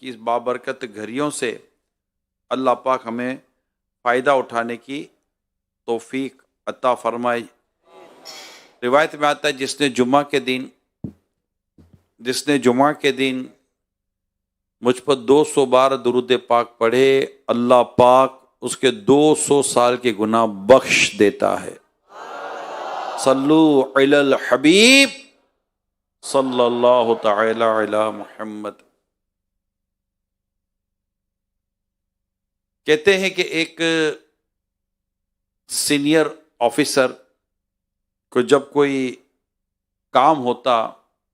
کی اس بابرکت گھڑیوں سے اللہ پاک ہمیں فائدہ اٹھانے کی توفیق عطا فرمائے۔ روایت میں آتا ہے جس نے جمعہ کے دن مجھ پر 200 بار درود پاک پڑھے، اللہ پاک اس کے 200 سال کے گناہ بخش دیتا ہے۔ صلو علی الحبیب صلی اللہ تعالی علی محمد۔ کہتے ہیں کہ ایک سینئر آفیسر کو جب کوئی کام ہوتا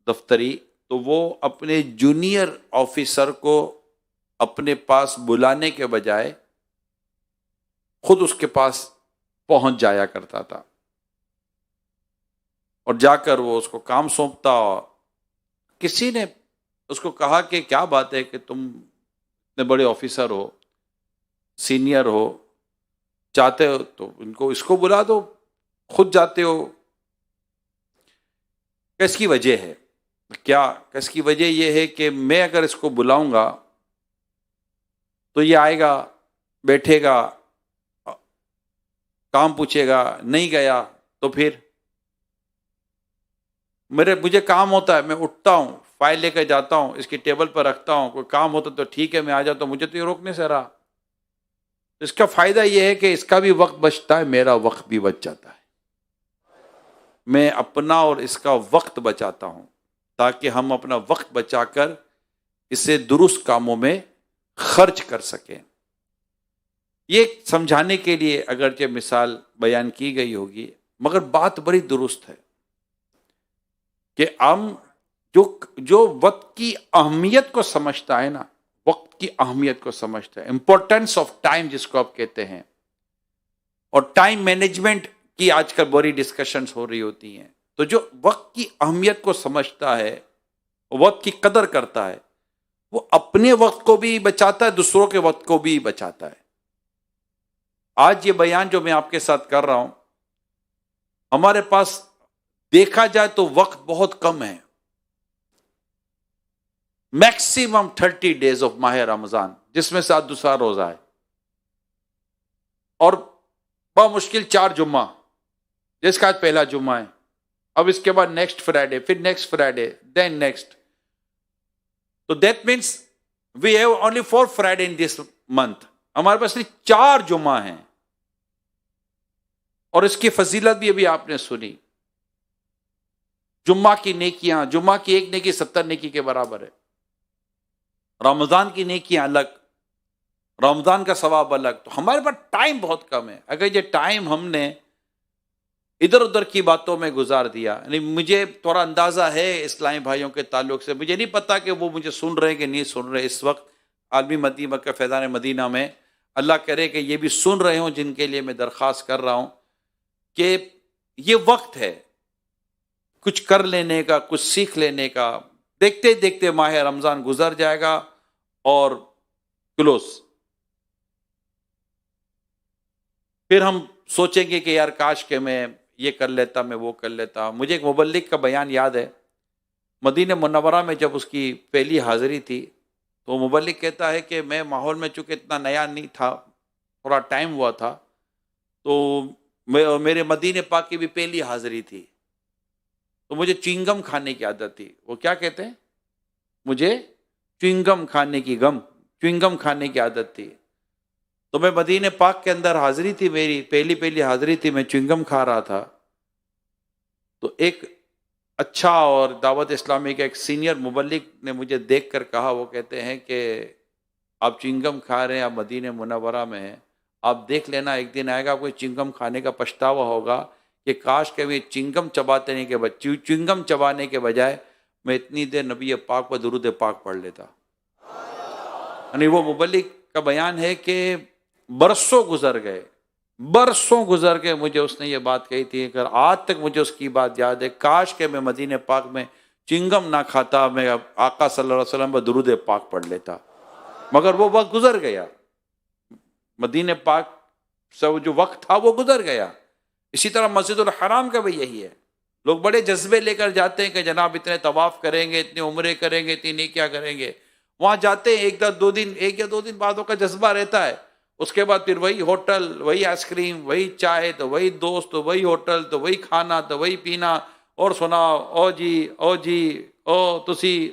دفتری تو وہ اپنے جونیئر آفیسر کو اپنے پاس بلانے کے بجائے خود اس کے پاس پہنچ جایا کرتا تھا اور جا کر وہ اس کو کام سونپتا۔ کسی نے اس کو کہا کہ کیا بات ہے کہ تم اتنے بڑے آفیسر ہو، سینئر ہو، چاہتے ہو تو اس کو بلا دو، خود جاتے ہو، کس کی وجہ ہے؟ کیا اس کی وجہ یہ ہے کہ میں اگر اس کو بلاؤں گا تو یہ آئے گا، بیٹھے گا، کام پوچھے گا، نہیں گیا تو پھر مجھے کام ہوتا ہے، میں اٹھتا ہوں، فائل لے کے جاتا ہوں، اس کی ٹیبل پر رکھتا ہوں، کوئی کام ہوتا تو ٹھیک ہے میں آ جاتا ہوں، مجھے تو یہ روکنے سے رہا۔ اس کا فائدہ یہ ہے کہ اس کا بھی وقت بچتا ہے، میرا وقت بھی بچ جاتا ہے، میں اپنا اور اس کا وقت بچاتا ہوں تاکہ ہم اپنا وقت بچا کر اسے درست کاموں میں خرچ کر سکیں۔ یہ سمجھانے کے لیے اگرچہ مثال بیان کی گئی ہوگی مگر بات بڑی درست ہے کہ ہم جو وقت کی اہمیت کو سمجھتا ہے نا، وقت کی اہمیت کو سمجھتا ہے، امپورٹنس آف ٹائم جس کو آپ کہتے ہیں، اور ٹائم مینجمنٹ کی آج کل بڑی ڈسکشنز ہو رہی ہوتی ہیں، تو جو وقت کی اہمیت کو سمجھتا ہے، وقت کی قدر کرتا ہے، وہ اپنے وقت کو بھی بچاتا ہے، دوسروں کے وقت کو بھی بچاتا ہے۔ آج یہ بیان جو میں آپ کے ساتھ کر رہا ہوں، ہمارے پاس دیکھا جائے تو وقت بہت کم ہے، میکسیمم 30 days آف ماہ رمضان، جس میں سے آج دوسرا روزہ ہے، اور بمشکل 4 جمعہ، جس کا آج پہلا جمعہ ہے، اب اس کے بعد نیکسٹ فرائیڈے، پھر نیکسٹ فرائیڈے، دین نیکسٹ، تو that means we have only 4 Friday in this month, ہمارے پاس صرف 4 جمعہ ہیں، اور اس کی فضیلت بھی ابھی آپ نے سنی۔ جمعہ کی نیکیاں، جمعہ کی ایک نیکی 70 نیکی کے برابر ہے، رمضان کی نیکیاں الگ، رمضان کا ثواب الگ، تو ہمارے پاس ٹائم بہت کم ہے۔ اگر یہ ٹائم ہم نے ادھر ادھر کی باتوں میں گزار دیا، یعنی مجھے تھوڑا اندازہ ہے اسلامی بھائیوں کے تعلق سے، مجھے نہیں پتا کہ وہ مجھے سن رہے ہیں کہ نہیں سن رہے اس وقت عالمی مدینہ کا فیضان مدینہ میں، اللہ کرے کہ یہ بھی سن رہے ہوں، جن کے لیے میں درخواست کر رہا ہوں کہ یہ وقت ہے کچھ کر لینے کا، کچھ سیکھ لینے کا۔ دیکھتے دیکھتے ماہ رمضان گزر جائے گا اور کلوز، پھر ہم سوچیں گے کہ یار کاش کہ میں یہ کر لیتا، میں وہ کر لیتا۔ مجھے ایک مبلغ کا بیان یاد ہے، مدینہ منورہ میں جب اس کی پہلی حاضری تھی تو مبلغ کہتا ہے کہ میں ماحول میں چونکہ اتنا نیا نہیں تھا، تھوڑا ٹائم ہوا تھا، تو میرے مدینہ پاک کی بھی پہلی حاضری تھی، تو مجھے چوئنگم کھانے کی عادت تھی۔ وہ کیا کہتے ہیں؟ مجھے چوئنگم کھانے کی عادت تھی، تو میں مدینہ پاک کے اندر حاضری تھی، میری پہلی حاضری تھی، میں چوئنگم کھا رہا تھا، تو ایک اچھا اور دعوت اسلامی کا ایک سینئر مبلغ نے مجھے دیکھ کر کہا، وہ کہتے ہیں کہ آپ چوئنگم کھا رہے ہیں، آپ مدینہ منورہ میں ہیں، آپ دیکھ لینا ایک دن آئے گا کوئی چوئنگم کھانے کا پچھتاوا ہوگا کہ کاش کہ میں چوئنگم چبانے کے بجائے میں اتنی دیر نبی پاک پر درود پاک پڑھ لیتا۔ یعنی وہ مبلغ کا بیان ہے کہ برسوں گزر گئے، مجھے اس نے یہ بات کہی تھی کہ آج تک مجھے اس کی بات یاد ہے، کاش کہ میں مدینہ پاک میں چوئنگم نہ کھاتا، میں آقا صلی اللہ علیہ وسلم پر درود پاک پڑھ لیتا، مگر وہ وقت گزر گیا، مدینہ پاک سے جو وقت تھا وہ گزر گیا۔ اسی طرح مسجد الحرام کا بھی یہی ہے، لوگ بڑے جذبے لے کر جاتے ہیں کہ جناب اتنے طواف کریں گے، اتنے عمرے کریں گے، اتنی نیکیاں کریں گے، وہاں جاتے ہیں ایک یا دو دن بعدوں کا جذبہ رہتا ہے، اس کے بعد پھر وہی ہوٹل، وہی آئس کریم، وہی چائے، تو وہی دوست، تو وہی ہوٹل، تو وہی کھانا، تو وہی پینا، اور سناؤ او جی او تسی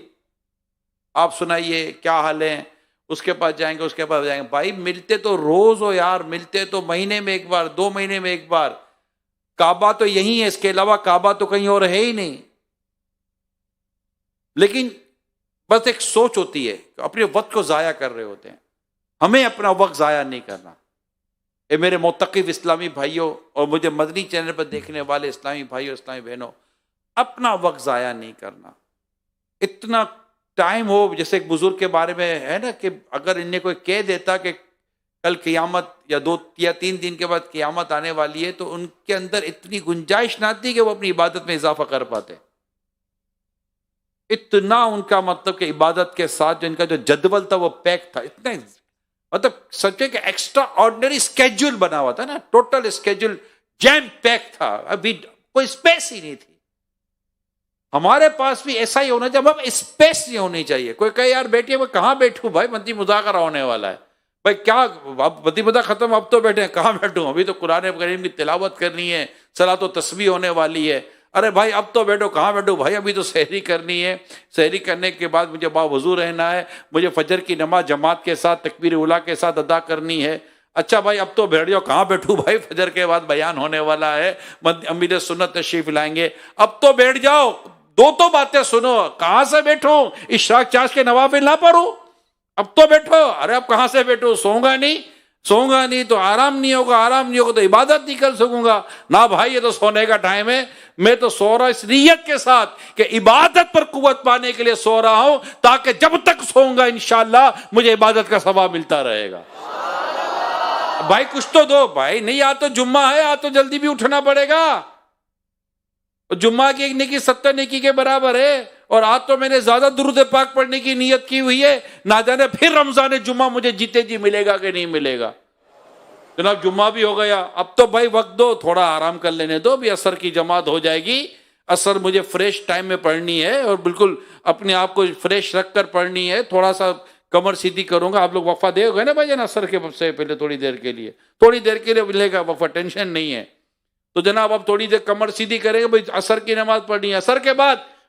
آپ سنائیے کیا حال ہے، اس کے پاس جائیں گے، بھائی ملتے تو روز ہو یار، ملتے تو مہینے میں ایک بار، 2 مہینے میں ایک بار، کعبہ تو یہی ہے، اس کے علاوہ کعبہ تو کہیں اور ہے ہی نہیں. لیکن بس ایک سوچ ہوتی ہے کہ اپنے وقت کو ضائع کر رہے ہوتے ہیں. ہمیں اپنا وقت ضائع نہیں کرنا. اے میرے متقب اسلامی بھائیوں اور مجھے مدنی چینل پر دیکھنے والے اسلامی بھائیوں، اسلامی بہنوں، اپنا وقت ضائع نہیں کرنا. اتنا ٹائم ہو، جیسے ایک بزرگ کے بارے میں ہے نا کہ اگر ان نے کوئی کہہ دیتا کہ کل قیامت یا 2 یا 3 دن کے بعد قیامت آنے والی ہے، تو ان کے اندر اتنی گنجائش نہ تھی کہ وہ اپنی عبادت میں اضافہ کر پاتے. اتنا ان کا مطلب کہ عبادت کے ساتھ جو ان کا جو جدول تھا وہ پیک تھا، اتنا مطلب سچے کہ ایکسٹرا آرڈنری اسکیڈول بنا ہوا تھا نا، ٹوٹل اسکیڈول جیم پیک تھا، ابھی کوئی اسپیس ہی نہیں تھی. ہمارے پاس بھی ایسا ہی ہونا چاہیے، اب اسپیس نہیں ہونی چاہیے. کوئی کہے یار بیٹھیے، میں کہاں بیٹھوں بھائی، مدنی مذاکرہ ہونے والا ہے، بھائی کیا اب مدنی مذاکرہ ختم، اب تو بیٹھے ہیں، کہاں بیٹھوں، ابھی تو قرآن کریم کی تلاوت کرنی ہے، صلاۃ و تسبیح ہونے والی ہے. ارے بھائی اب تو بیٹھو، کہاں بیٹھو بھائی، ابھی تو سحری کرنی ہے، سحری کرنے کے بعد مجھے باوضو رہنا ہے، مجھے فجر کی نماز جماعت کے ساتھ تکبیر اولیٰ کے ساتھ ادا کرنی ہے. اچھا بھائی اب تو بیٹھ جاؤ، کہاں بیٹھوں بھائی، فجر کے بعد بیان ہونے والا ہے، امیر سنت تشریف لائیں گے، اب تو بیٹھ جاؤ، 2 باتیں سنو، کہاں سے بیٹھوں، اشراق چاش کے نوافل نہ پڑھوں، اب تو بیٹھو. ارے اب کہاں سے بیٹھوں، سوؤں گا نہیں تو آرام نہیں ہوگا تو عبادت نہیں کر سکوں گا. نہ بھائی یہ تو سونے کا ٹائم ہے، میں تو سو رہا اس نیت کے ساتھ کہ عبادت پر قوت پانے کے لیے سو رہا ہوں، تاکہ جب تک سوؤں گا انشاءاللہ مجھے عبادت کا ثواب ملتا رہے گا. بھائی کچھ تو دو بھائی، نہیں آ تو جمعہ ہے، آ تو جلدی بھی اٹھنا پڑے گا. جمعہ کی ایک نیکی 70 نیکی کے برابر ہے، اور آج تو میں نے زیادہ درود پاک پڑھنے کی نیت کی ہوئی ہے، نہ جانے پھر رمضان جمعہ مجھے جیتے جی ملے گا کہ نہیں ملے گا. جناب جمعہ بھی ہو گیا، اب تو بھائی وقت دو، تھوڑا آرام کر لینے دو، بھی عصر کی جماعت ہو جائے گی. عصر مجھے فریش ٹائم میں پڑھنی ہے، اور بالکل اپنے آپ کو فریش رکھ کر پڑھنی ہے. تھوڑا سا کمر سیدھی کروں گا. آپ لوگ وقفہ دے گئے نا بھائی جان، عصر کے سے پہلے تھوڑی دیر کے لیے ملے گا وقفہ، ٹینشن نہیں ہے. تو جناب اب تھوڑی دیر کمر سیدھی کریں گے، بھائی عصر کی نماز پڑھنی ہے.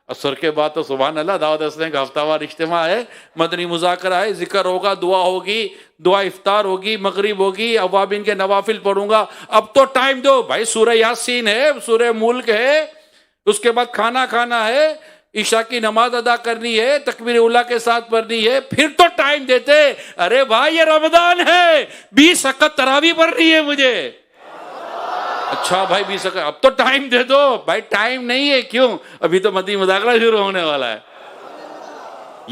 عصر کے بعد تو سبحان اللہ دعوت اسلام کا ہفتہ وار اجتماع ہے، مدنی مذاکرہ ہے، ذکر ہوگا، دعا ہوگی، دعا افطار ہوگی، مغرب ہوگی، اوابین کے نوافل پڑھوں گا. اب تو ٹائم دو بھائی، سورہ یاسین ہے، سورہ ملک ہے، اس کے بعد کھانا ہے، عشاء کی نماز ادا کرنی ہے، تکبیر اولیٰ کے ساتھ پڑھنی ہے، پھر تو ٹائم دیتے. ارے بھائی یہ رمضان ہے، 20 رکعت تراویح پڑھنی ہے مجھے. اچھا بھائی 20 رکعت، اب تو ٹائم دے دو بھائی. ٹائم نہیں ہے، کیوں؟ ابھی تو مدنی مذاکرہ شروع ہونے والا ہے.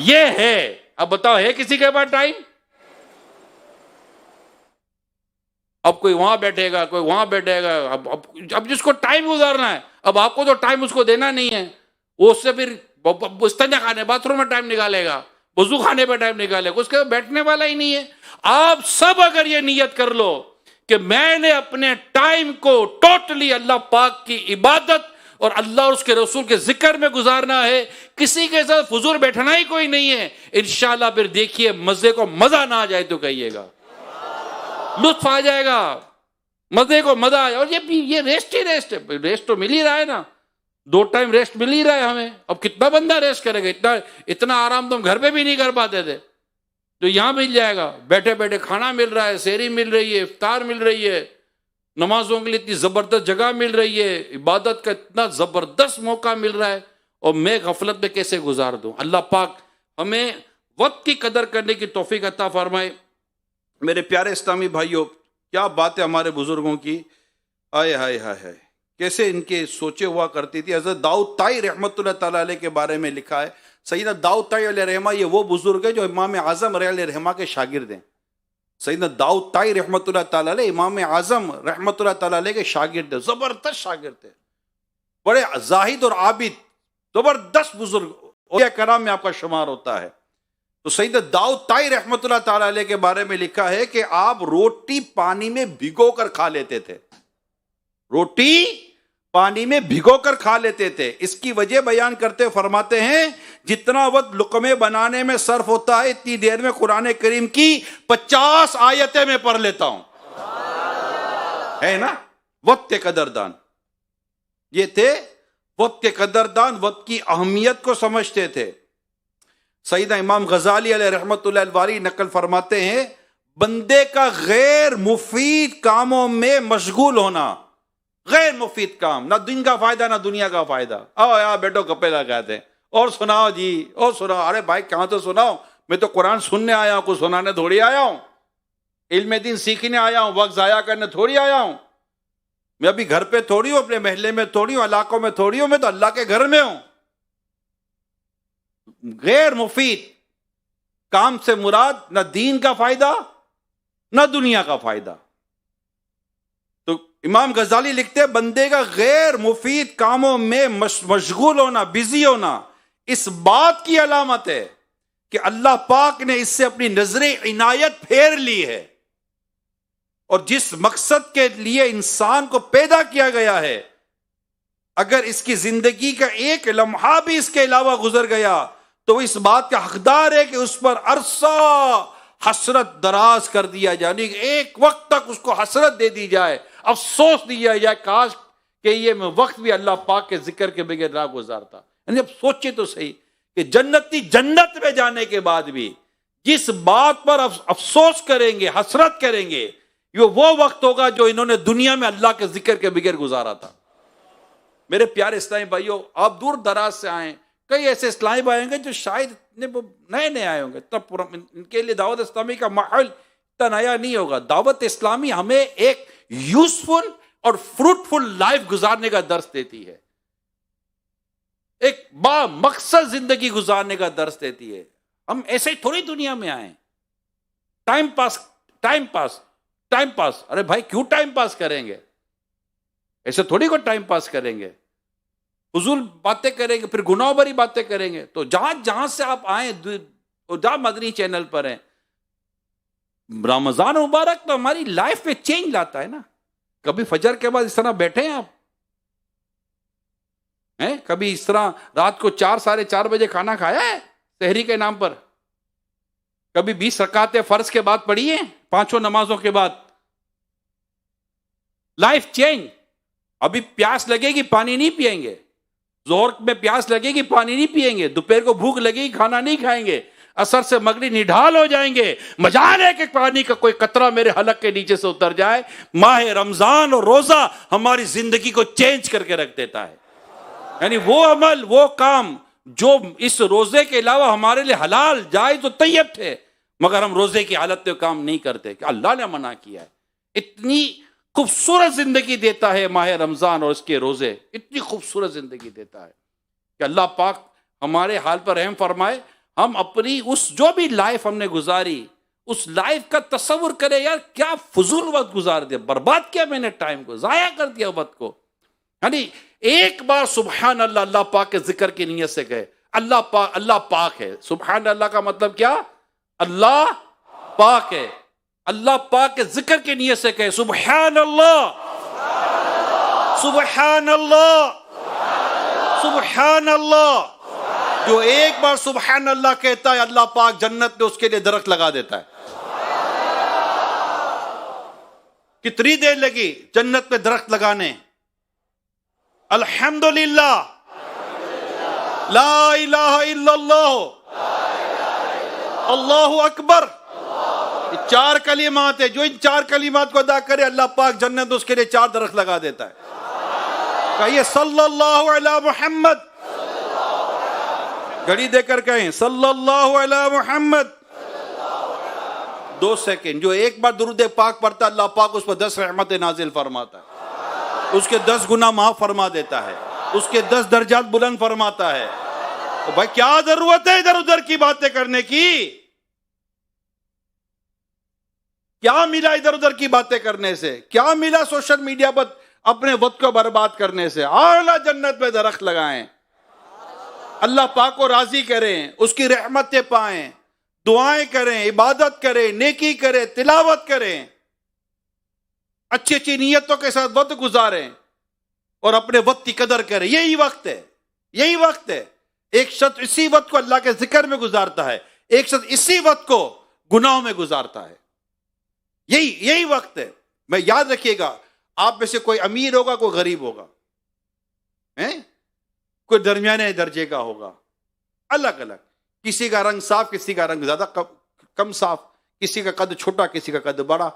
یہ ہے، اب بتاؤ ہے کسی کے پاس ٹائم؟ اب کوئی وہاں بیٹھے گا، کوئی وہاں بیٹھے گا. اب جس کو ٹائم گزارنا ہے، اب آپ کو تو ٹائم اس کو دینا نہیں ہے، وہ اس سے پھر استنجا خانے باتھ روم میں ٹائم نکالے گا، وضو خانے پہ ٹائم نکالے گا، اس کے بیٹھنے والا ہی نہیں ہے. آپ سب اگر یہ نیت کر لو کہ میں نے اپنے ٹائم کو ٹوٹلی اللہ پاک کی عبادت اور اللہ اور اس کے رسول کے ذکر میں گزارنا ہے، کسی کے ساتھ فضول بیٹھنا ہی کوئی نہیں ہے، انشاءاللہ پھر دیکھیے مزے کو مزہ نہ آ جائے تو کہیے گا، لطف آ جائے گا، مزے کو مزہ آ جائے. اور یہ ریسٹ ہی ریسٹ ہے، ریسٹ تو مل ہی رہا ہے نا، 2 ٹائم ریسٹ مل ہی رہا ہے ہمیں. اب کتنا بندہ ریسٹ کرے گا؟ اتنا آرام تو ہم گھر پہ بھی نہیں کر پاتے تھے، تو یہاں مل جائے گا. بیٹھے بیٹھے کھانا مل رہا ہے، سحری مل رہی ہے، افطار مل رہی ہے، نمازوں کے لیے اتنی زبردست جگہ مل رہی ہے، عبادت کا اتنا زبردست موقع مل رہا ہے، اور میں غفلت میں کیسے گزار دوں؟ اللہ پاک ہمیں وقت کی قدر کرنے کی توفیق عطا فرمائے. میرے پیارے اسلامی بھائیوں، کیا بات ہے ہمارے بزرگوں کی، آئے ہائے ہائے ہائے، کیسے ان کے سوچے ہوا کرتی تھی. حضرت داؤد طائی رحمۃ اللہ تعالیٰ علیہ کے بارے میں لکھا ہے، سیدنا داؤد طائی علیہ رحمہ یہ وہ بزرگ ہے جو امام اعظم علیہ رحمہ کے شاگرد ہیں. سیدنا داؤد طائی رحمۃ اللہ تعالیٰ علیہ امام اعظم رحمۃ اللہ تعالیٰ علیہ کے شاگرد ہیں، زبردست شاگرد تھے، بڑے زاہد اور عابد، زبردست بزرگ، اولیاء کرام میں آپ کا شمار ہوتا ہے. تو سیدنا داؤد طائی رحمۃ اللہ تعالیٰ علیہ کے بارے میں لکھا ہے کہ آپ روٹی پانی میں بھگو کر کھا لیتے تھے، روٹی پانی میں بھگو کر کھا لیتے تھے. اس کی وجہ بیان کرتے فرماتے ہیں جتنا وقت لقمے بنانے میں صرف ہوتا ہے اتنی دیر میں قرآن کریم کی 50 آیتیں میں پڑھ لیتا ہوں. ہے نا وقت کے قدردان. یہ تھے وقت کے قدردان، وقت کی اہمیت کو سمجھتے تھے. سیدنا امام غزالی علیہ رحمت اللہ الباری نقل فرماتے ہیں بندے کا غیر مفید کاموں میں مشغول ہونا، غیر مفید کام، نہ دن کا فائدہ نہ دنیا کا فائدہ. آؤ یار بیٹھو گپے لگاتے ہیں اور سناؤ جی اور سناؤ. ارے بھائی کہاں تو سناؤ، میں تو قرآن سننے آیا ہوں، کچھ سنانے تھوڑی آیا ہوں، علم دین سیکھنے آیا ہوں، وقت ضائع کرنے تھوڑی آیا ہوں. میں ابھی گھر پہ تھوڑی ہوں، اپنے محلے میں تھوڑی ہوں، علاقوں میں تھوڑی ہوں، میں تو اللہ کے گھر میں ہوں. غیر مفید کام سے مراد نہ دین کا فائدہ نہ دنیا کا فائدہ. تو امام غزالی لکھتے بندے کا غیر مفید کاموں میں مشغول ہونا، بزی ہونا اس بات کی علامت ہے کہ اللہ پاک نے اس سے اپنی نظر عنایت پھیر لی ہے، اور جس مقصد کے لیے انسان کو پیدا کیا گیا ہے اگر اس کی زندگی کا ایک لمحہ بھی اس کے علاوہ گزر گیا تو وہ اس بات کا حقدار ہے کہ اس پر عرصہ حسرت دراز کر دیا جائے، یعنی ایک وقت تک اس کو حسرت دے دی جائے، افسوس دیا جائے کاش کہ یہ میں وقت بھی اللہ پاک کے ذکر کے بغیر نہ گزارتا. یعنی اب سوچے تو صحیح کہ جنتی جنت میں جانے کے بعد بھی جس بات پر افسوس کریں گے، حسرت کریں گے، یہ وہ وقت ہوگا جو انہوں نے دنیا میں اللہ کے ذکر کے بغیر گزارا تھا. میرے پیارے اسلامی بھائیوں، آپ دور دراز سے آئیں، کئی ایسے اسلامی بھائی ہوں گے جو شاید نئے نئے آئے ہوں گے، تب ان کے لیے دعوت اسلامی کا ماحول اتنا نیا نہیں ہوگا. دعوت اسلامی ہمیں ایک یوزفل اور فروٹفل لائف گزارنے کا درس دیتی ہے، ایک با مقصد زندگی گزارنے کا درس دیتی ہے. ہم ایسے ہی تھوڑی دنیا میں آئے time pass time pass time pass. ارے بھائی کیوں ٹائم پاس کریں گے؟ ایسے تھوڑی کو ٹائم پاس کریں گے، فضول باتیں کریں گے، پھر گناہ بری باتیں کریں گے. تو جہاں سے آپ آئیں، جہاں مدنی چینل پر ہیں، رمضان مبارک تو ہماری لائف میں چینج لاتا ہے نا. کبھی فجر کے بعد اس طرح بیٹھے ہیں آپ؟ کبھی اس طرح رات کو 4 ساڑھے 4 بجے کھانا کھایا ہے سحری کے نام پر؟ کبھی 20 رکعتیں فرض کے بعد پڑھی ہیں 5 نمازوں کے بعد؟ Life change. ابھی پیاس لگے گی پانی نہیں پئیں گے، ظہر میں پیاس لگے گی پانی نہیں پئیں گے، دوپہر کو بھوک لگے گی کھانا نہیں کھائیں گے، عصر سے مغرب نڈھال ہو جائیں گے. مجال ہے کہ پانی کا کوئی قطرہ میرے حلق کے نیچے سے اتر جائے. ماہ رمضان اور روزہ ہماری زندگی کو چینج کر کے رکھ دیتا ہے. یعنی وہ عمل، وہ کام جو اس روزے کے علاوہ ہمارے لیے حلال جائز و طیب تھے، مگر ہم روزے کی حالت میں کام نہیں کرتے کہ اللہ نے منع کیا ہے. اتنی خوبصورت زندگی دیتا ہے ماہ رمضان اور اس کے روزے، اتنی خوبصورت زندگی دیتا ہے کہ اللہ پاک ہمارے حال پر رحم فرمائے. ہم اپنی اس جو بھی لائف ہم نے گزاری، اس لائف کا تصور کرے، یار کیا فضول وقت گزار دیا، برباد کیا میں نے ٹائم کو، ضائع کر دیا وقت کو. یعنی ایک بار سبحان اللہ اللہ پاک کے ذکر کی نیت سے کہے اللہ پاک ہے. سبحان اللہ کا مطلب کیا؟ اللہ پاک ہے. اللہ پاک کے ذکر کی نیت سے کہے سبحان اللہ سبحان اللہ سبحان اللہ. جو ایک بار سبحان اللہ کہتا ہے اللہ پاک جنت میں اس کے لیے درخت لگا دیتا ہے. کتنی دیر لگی جنت میں درخت لگانے؟ الحمدللہ، لا الہ الا اللہ، اللہ اکبر. یہ 4 کلمات ہیں، جو ان 4 کلمات کو ادا کرے اللہ پاک جنت اس کے لیے 4 درخت لگا دیتا ہے. کہیے صلی اللہ علی محمد، گھڑی دے کر کہیں صلی اللہ علی محمد. 2 سیکنڈ. جو ایک بار درود پاک پڑھتا اللہ پاک اس پر 10 رحمتیں نازل فرماتا ہے، اس کے 10 گناہ معاف فرما دیتا ہے، اس کے 10 درجات بلند فرماتا ہے. تو بھائی کیا ضرورت ہے ادھر ادھر کی باتیں کرنے کی؟ کیا ملا ادھر ادھر کی باتیں کرنے سے؟ کیا ملا سوشل میڈیا پر اپنے وقت کو برباد کرنے سے؟ اعلیٰ جنت میں درخت لگائیں، اللہ پاک کو راضی کریں، اس کی رحمتیں پائیں، دعائیں کریں، عبادت کریں، نیکی کریں، تلاوت کریں، اچھی اچھی نیتوں کے ساتھ وقت گزاریں. اور اپنے وقت کی قدر کرے. یہی وقت ہے, یہی وقت ہے. ایک شخص اسی وقت کو اللہ کے ذکر میں گزارتا ہے, ایک شخص اسی وقت کو گناہوں میں گزارتا ہے. یہی وقت ہے. میں یاد رکھیے گا, آپ میں سے کوئی امیر ہوگا, کوئی غریب ہوگا, کوئی درمیانے درجے کا ہوگا, الگ الگ. کسی کا رنگ صاف, کسی کا رنگ زیادہ کم صاف, کسی کا قد چھوٹا, کسی کا قد بڑا,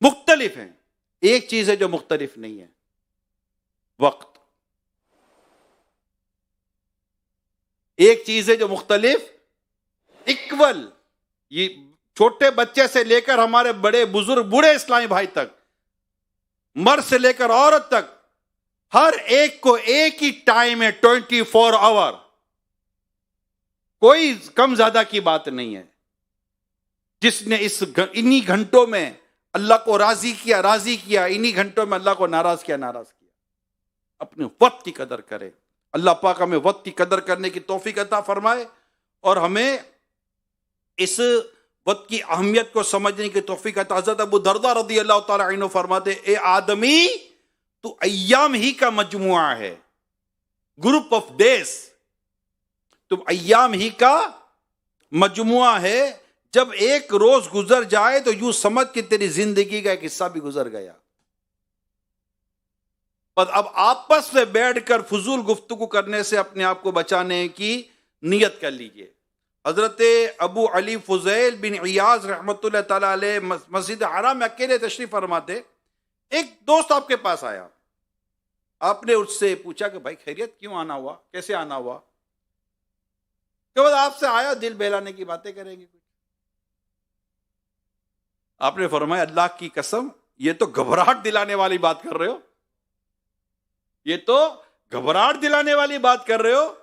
مختلف ہیں. ایک چیز ہے جو مختلف نہیں ہے, وقت. ایک چیز ہے جو مختلف, اکول. یہ چھوٹے بچے سے لے کر ہمارے بڑے بزرگ بوڑھے اسلامی بھائی تک, مرد سے لے کر عورت تک, ہر ایک کو ایک ہی ٹائم ہے, 24 آور. کوئی کم زیادہ کی بات نہیں ہے. جس نے انہی گھنٹوں میں اللہ کو راضی کیا, انہی گھنٹوں میں اللہ کو ناراض کیا. اپنے وقت کی قدر کرے. اللہ پاک ہمیں وقت کی قدر کرنے کی توفیق عطا فرمائے, اور ہمیں اس وقت کی اہمیت کو سمجھنے کی توفیق عطا. حضرت ابو درداء رضی اللہ تعالی عنہ فرماتے, اے آدمی تو ایام ہی کا مجموعہ ہے, گروپ آف ڈیز. تم ایام ہی کا مجموعہ ہے. جب ایک روز گزر جائے تو یوں سمجھ کہ تیری زندگی کا ایک حصہ بھی گزر گیا. بس اب آپس میں بیٹھ کر فضول گفتگو کرنے سے اپنے آپ کو بچانے کی نیت کر لیجئے. حضرت ابو علی فضیل بن عیاض رحمۃ اللہ تعالی علیہ مسجد حرام میں اکیلے تشریف فرماتے. ایک دوست آپ کے پاس آیا, آپ نے اس سے پوچھا کہ بھائی خیریت, کیوں آنا ہوا, کیسے آنا ہوا؟ کہ بس آپ سے آیا, دل بہلانے کی باتیں کریں گے. آپ نے فرمایا اللہ کی قسم, یہ تو گھبراہٹ دلانے والی بات کر رہے ہو, یہ تو گھبراہٹ دلانے والی بات کر رہے ہو.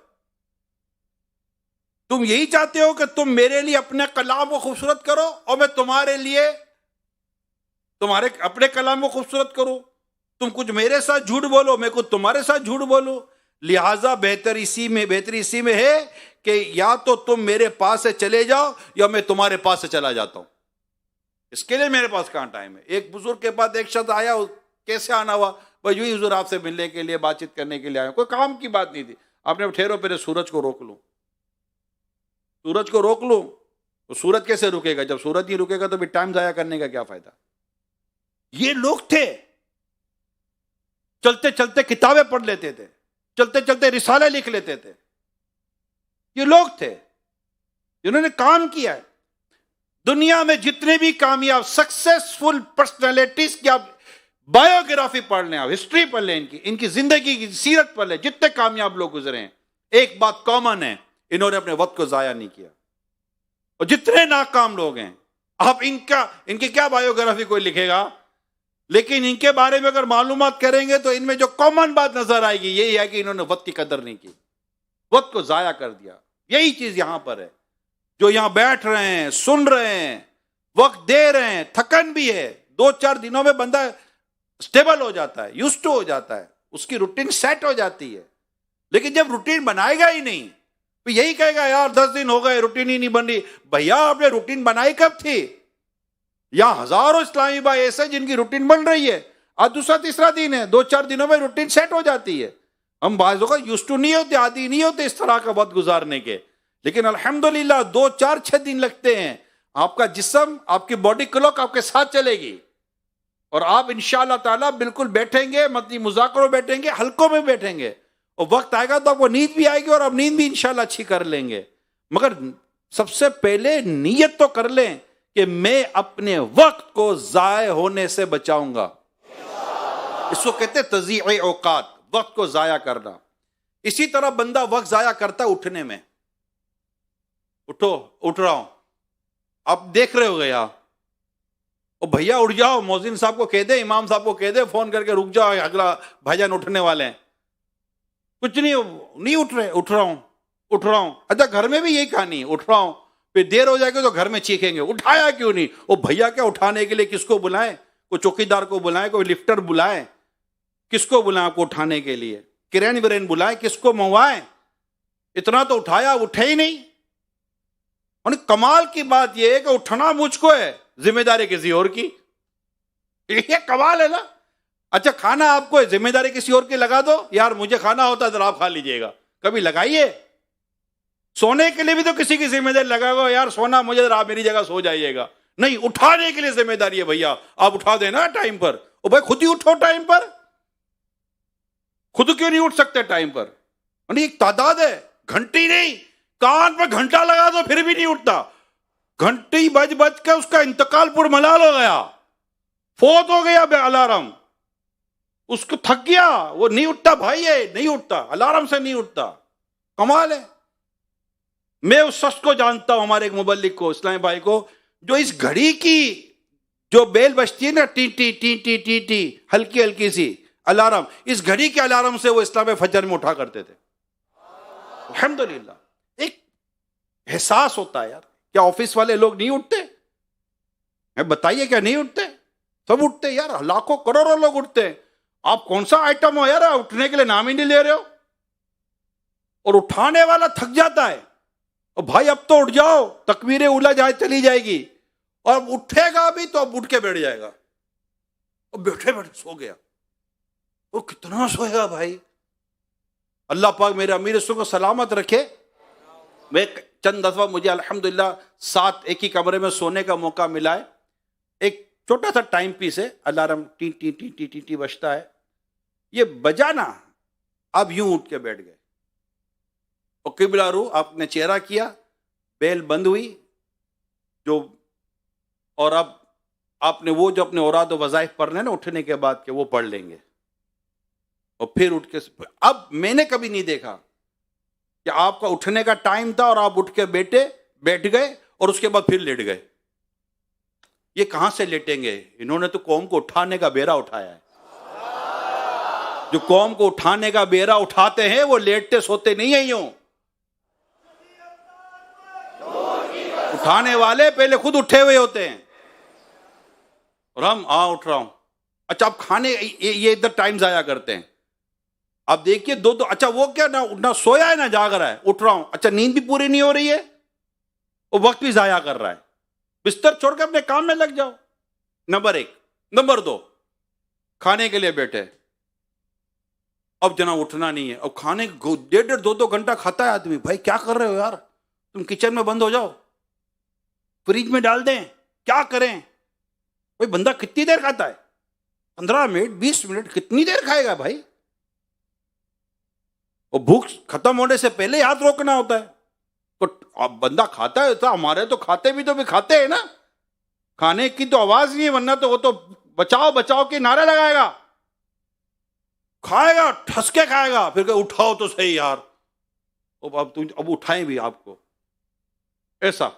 تم یہی چاہتے ہو کہ تم میرے لیے اپنے کلام کو خوبصورت کرو اور میں تمہارے لیے تمہارے اپنے کلام کو خوبصورت کروں. تم کچھ میرے ساتھ جھوٹ بولو, میں کچھ تمہارے ساتھ جھوٹ بولوں. لہٰذا بہتری اسی میں ہے کہ یا تو تم میرے پاس سے چلے جاؤ یا میں تمہارے پاس سے چلا جاتا ہوں. اس کے لیے میرے پاس کہاں ٹائم ہے. ایک بزرگ کے پاس ایک شخص آیا, کیسے آنا ہوا؟ بھائی یوں ہی حضور آپ سے ملنے کے لیے, بات چیت کرنے کے لیے آیا, کوئی کام کی بات نہیں تھی. آپ نے ٹھہرو پہلے سورج کو روک لوں, سورج کو روک لوں. تو سورج کیسے رکے گا؟ جب سورج نہیں رکے گا تو بھی ٹائم ضائع کرنے کا کیا فائدہ. یہ لوگ تھے, چلتے چلتے کتابیں پڑھ لیتے تھے, چلتے چلتے رسالے لکھ لیتے تھے. یہ لوگ تھے جنہوں نے کام کیا ہے. دنیا میں جتنے بھی کامیاب سکسیسفل پرسنالٹیز کی آپ بایوگرافی پڑھ لیں, آپ ہسٹری پڑھ لیں, ان کی زندگی کی سیرت پڑھ لیں, جتنے کامیاب لوگ گزرے ہیں, ایک بات کامن ہے, انہوں نے اپنے وقت کو ضائع نہیں کیا. اور جتنے ناکام لوگ ہیں, آپ ان کی کیا بایوگرافی کوئی لکھے گا, لیکن ان کے بارے میں اگر معلومات کریں گے تو ان میں جو کامن بات نظر آئے گی یہی ہے کہ انہوں نے وقت کی قدر نہیں کی, وقت کو ضائع کر دیا. یہی چیز یہاں پر ہے. جو یہاں بیٹھ رہے ہیں, سن رہے ہیں, وقت دے رہے ہیں, تھکن بھی ہے, 2-4 دنوں میں بندہ سٹیبل ہو جاتا ہے, یوزڈ ٹو ہو جاتا ہے, اس کی روٹین سیٹ ہو جاتی ہے. لیکن جب روٹین بنائے گا ہی نہیں, تو یہی کہے گا یار 10 دن ہو گئے روٹین ہی نہیں بن رہی. بھیا آپ نے روٹین بنائی کب تھی؟ یہاں ہزاروں اسلامی بھائی ایسے جن کی روٹین بن رہی ہے, آج دوسرا تیسرا دن ہے, 2-4 دنوں میں روٹین سیٹ ہو جاتی ہے. ہم بعض اوقات یوزڈ ٹو نہیں ہوتے, عادی نہیں ہوتے اس طرح کا وقت گزارنے کے, لیکن الحمدللہ 2-4-6 دن لگتے ہیں. آپ کا جسم, آپ کی باڈی کلوک آپ کے ساتھ چلے گی, اور آپ انشاءاللہ تعالیٰ بالکل بیٹھیں گے, مطلب مذاکروں بیٹھیں گے, حلقوں میں بیٹھیں گے, اور وقت آئے گا تو آپ کو نیند بھی آئے گی, اور آپ نیند بھی انشاءاللہ اچھی کر لیں گے. مگر سب سے پہلے نیت تو کر لیں کہ میں اپنے وقت کو ضائع ہونے سے بچاؤں گا. اس کو کہتے ہیں تضییع اوقات, وقت کو ضائع کرنا. اسی طرح بندہ وقت ضائع کرتا ہے اٹھنے میں. اٹھ رہا ہوں, آپ دیکھ رہے ہو گیا, او بھیا اٹھ جاؤ, مؤذن صاحب کو کہہ دے, امام صاحب کو کہہ دے, فون کر کے رک جاؤ, اگلا بھائی جان اٹھنے والے ہیں. کچھ نہیں اٹھ رہے, اٹھ رہا ہوں. اچھا گھر میں بھی یہی کہانی, اٹھ رہا ہوں, پھر دیر ہو جائے گی تو گھر میں چیخیں گے اٹھایا کیوں نہیں. او بھیا کیا اٹھانے کے لیے کس کو بلائیں؟ کوئی چوکیدار کو بلائیں, کوئی لفٹر بلائیں, کس کو بلائیں آپ کو اٹھانے کے لیے؟ کرین ورین بلائیں, کس کو منگوائیں؟ اتنا تو اٹھایا, اٹھے ہی نہیں. کمال کی بات یہ ہے کہ اٹھنا مجھ کو ہے, ذمہ داری کسی اور کی. یہ کمال ہے نا. اچھا کھانا آپ کو ذمہ داری کسی اور کی لگا دو، یار مجھے کھانا ہوتا ہے ذرا آپ کھا لیجئے گا، کبھی لگائیے. سونے کے لیے بھی تو کسی کی ذمہ داری لگا گا، یار سونا مجھے ذرا آپ میری جگہ سو جائیے گا. نہیں، اٹھانے کے لیے ذمہ داری ہے بھیا، آپ اٹھا دینا ٹائم پر. او بھائی خود ہی اٹھو ٹائم پر. خود کیوں نہیں اٹھ سکتے ٹائم پر؟ یعنی ایک تعداد ہے، گھنٹی نہیں، کان پر گھنٹا لگا دو پھر بھی نہیں اٹھتا. گھنٹی بج بج کے اس کا انتقال پر ملال ہو گیا، فوت ہو گیا بے الارم، اس کو تھک گیا، وہ نہیں اٹھتا بھائی، نہیں اٹھتا، الارم سے نہیں اٹھتا. کمال ہے. میں اس شخص کو جانتا ہوں، ہمارے ایک مبلغ کو، اسلامی بھائی کو، جو اس گھڑی کی جو بیل بجتی ہے نا، ٹی ٹی ٹی ٹی ٹی ٹی، ہلکی ہلکی سی الارم، اس گھڑی کے الارم سے وہ اسلام فجر میں اٹھا کرتے تھے. الحمدللہ. ایک احساس ہوتا ہے یار. کیا آفس والے لوگ نہیں اٹھتے؟ بتائیے کیا نہیں اٹھتے؟ سب اٹھتے یار، لاکھوں کروڑوں لوگ اٹھتے ہیں. آپ کون سا آئٹم ہو یار اٹھنے کے لیے نام ہی نہیں لے رہے ہو، اور اٹھانے والا تھک جاتا ہے. اور بھائی اب تو اٹھ جاؤ، تکبیر اولیٰ جائے چلی جائے گی، اور اب اٹھے گا بھی تو اب اٹھ کے بیٹھ جائے گا، اور بیٹھے بیٹھے سو گیا. وہ کتنا سوئے گا بھائی؟ اللہ پاک میرے امیر اسو کو سلامت رکھے. میں چند دفعہ مجھے الحمدللہ ساتھ ایک ہی کمرے میں سونے کا موقع ملا ہے. ایک چھوٹا سا ٹائم پیس ہے، الارم ٹی ٹی ٹی ٹی ٹی ٹی بجتا ہے، یہ بجا نا، اب یوں اٹھ کے بیٹھ گئے، اور قبلہ رو آپ نے چہرہ کیا، بیل بند ہوئی جو، اور اب آپ نے وہ جو اپنے اوراد و وظائف پڑھنے نا اٹھنے کے بعد کہ وہ پڑھ لیں گے، اور پھر اٹھ کے. اب میں نے کبھی نہیں دیکھا کہ آپ کا اٹھنے کا ٹائم تھا اور آپ اٹھ کے بیٹھ گئے اور اس کے بعد پھر لیٹ گئے. یہ کہاں سے لیٹیں گے؟ انہوں نے تو قوم کو اٹھانے کا بیڑا اٹھایا ہے. جو قوم کو اٹھانے کا بیڑا اٹھاتے ہیں وہ لیٹتے سوتے نہیں ہیں. یوں اٹھانے والے پہلے خود اٹھے ہوئے ہوتے ہیں، اور ہم اٹھ رہا ہوں. اچھا اب کھانے یہ ادھر ٹائم ضائع کرتے ہیں. اب دیکھیے دو اچھا وہ کیا نہ سویا ہے نہ جاگ رہا ہے، اٹھ رہا ہوں، اچھا نیند بھی پوری نہیں ہو رہی ہے، وہ وقت بھی ضائع کر رہا ہے. بستر چھوڑ کے اپنے کام میں لگ جاؤ. نمبر 1. نمبر 2، کھانے کے لیے بیٹھے، اب جناب اٹھنا نہیں ہے، اب کھانے 1.5-2 گھنٹہ کھاتا ہے آدمی. بھائی کیا کر رہے ہو یار؟ تم کچن میں بند ہو جاؤ، فریج میں ڈال دیں، کیا کریں؟ بھائی بندہ کتنی دیر کھاتا ہے؟ 15 منٹ 20 منٹ، کتنی دیر کھائے گا بھائی؟ اور بھوک ختم ہونے سے پہلے ہاتھ روکنا ہوتا ہے. تو اب بندہ کھاتا ہے تو ہمارے تو کھاتے بھی تو بھی کھاتے ہیں نا، کھانے کی تو آواز نہیں ہے، ورنہ تو وہ تو بچاؤ بچاؤ کے نعرے لگائے گا. کھائے گا ٹھس کے کھائے گا، پھر کہ اٹھاؤ تو صحیح یار. اب اٹھائیں بھی آپ کو ایسا.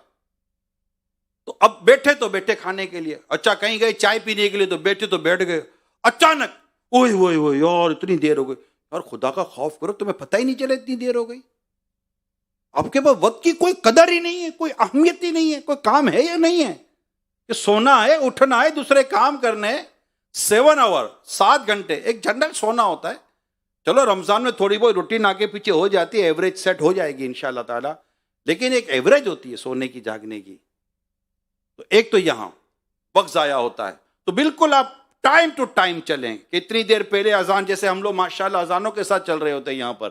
تو اب بیٹھے کھانے کے لیے. اچھا کہیں گئے چائے پینے کے لیے تو بیٹھ گئے. اچانک اوئے یار اتنی دیر ہو گئی. اور خدا کا خوف کرو، تمہیں پتہ ہی نہیں چلا اتنی دیر ہو گئی. آپ کے پاس وقت کی کوئی قدر ہی نہیں ہے، کوئی اہمیت ہی نہیں ہے. کوئی کام ہے یا نہیں ہے کہ سونا ہے، اٹھنا ہے، دوسرے کام کرنے. 7 آور 7 گھنٹے ایک جنرل سونا ہوتا ہے. چلو رمضان میں تھوڑی بہت روٹین آگے پیچھے ہو جاتی ہے، ایوریج سیٹ ہو جائے گی انشاءاللہ تعالی، لیکن ایک ایوریج ہوتی ہے سونے کی جاگنے کی. تو ایک تو یہاں وقت ضائع ہوتا ہے. تو بالکل آپ ٹائم ٹو ٹائم چلیں کہ اتنی دیر پہلے اذان، جیسے ہم لوگ ماشاءاللہ اذانوں کے ساتھ چل رہے ہوتے ہیں یہاں پر،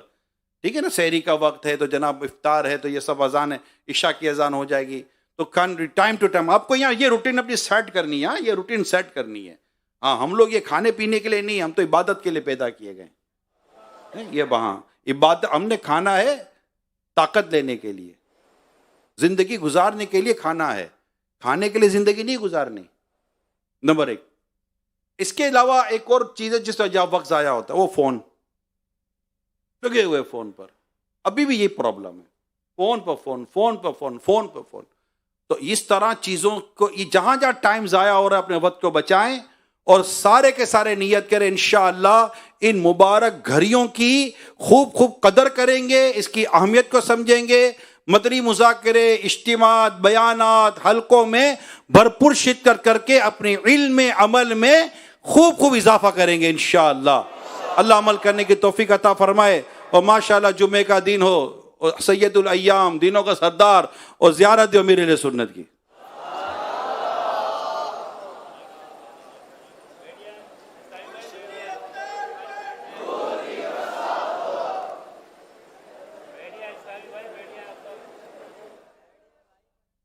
ٹھیک ہے نا، سحری کا وقت ہے تو جناب افطار ہے تو یہ سب اذان ہے، عشاء کی اذان ہو جائے گی. تو ٹائم ٹو ٹائم آپ کو یہاں یہ روٹین اپنی سیٹ کرنی ہے. یہ روٹین سیٹ کرنی ہے. ہاں ہم لوگ یہ کھانے پینے کے لیے نہیں، ہم تو عبادت کے لیے پیدا کیے گئے. یہ وہاں عبادت، ہم نے کھانا ہے طاقت لینے کے لیے، زندگی گزارنے کے لیے کھانا ہے، کھانے کے لیے زندگی نہیں گزارنی. نمبر 1. اس کے علاوہ ایک اور چیز ہے جس وجہ وقت ضائع ہوتا ہے، وہ فون. لگے ہوئے فون پر، ابھی بھی یہ پرابلم ہے، فون پر فون، فون پر فون، فون پر فون. تو اس طرح چیزوں کو جہاں جہاں ٹائم ضائع ہو رہا ہے اپنے وقت کو بچائیں، اور سارے کے سارے نیت کریں انشاءاللہ ان مبارک گھڑیوں کی خوب قدر کریں گے، اس کی اہمیت کو سمجھیں گے. مدنی مذاکرے، اجتماعات، بیانات، حلقوں میں بھرپور شرکت کر کے اپنے علم میں، عمل میں خوب اضافہ کریں گے انشاءاللہ. اللہ عمل کرنے کی توفیق عطا فرمائے. اور ماشاءاللہ جمعے کا دن ہو، اور سید الایام، دنوں کا سردار، اور زیارت امیر اہل سنت کی.